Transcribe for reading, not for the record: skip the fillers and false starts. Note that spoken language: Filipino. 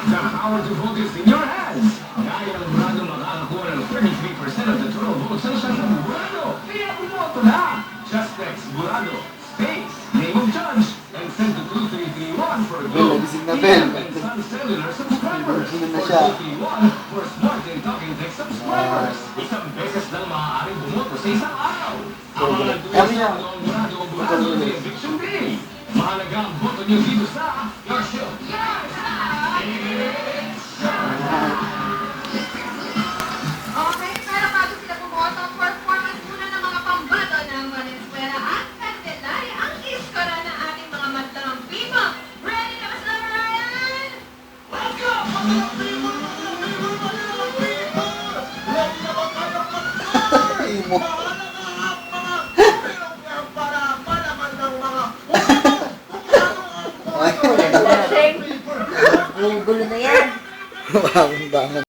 The power to vote is in your hands. Kaya ang Burado makakakuha ng 33% of the total votes sa isang Burado. Kaya bumoto na. Just text Burado, space, name of judge, and send to 2331 for Bel, nagising na, Bel. Sun Cellular subscribers. Nagising na Or siya. 231 for Smart and Talking Text subscribers. Isang beses lang maaaring bumoto sa isang araw. Ang mga tuwisa ng Burado o Burado sa Eviction Day. Mahalaga ang boto niyo dito sa Your Show. Okay, pero bago sila bumoto, performance muna ng mga pambato ng Valenzuela at Candelaria ang iskora ng ating mga matang people. Ready na ba sila, Ryan? Let's go! Imo. Gulo na yan. Maraming bangan.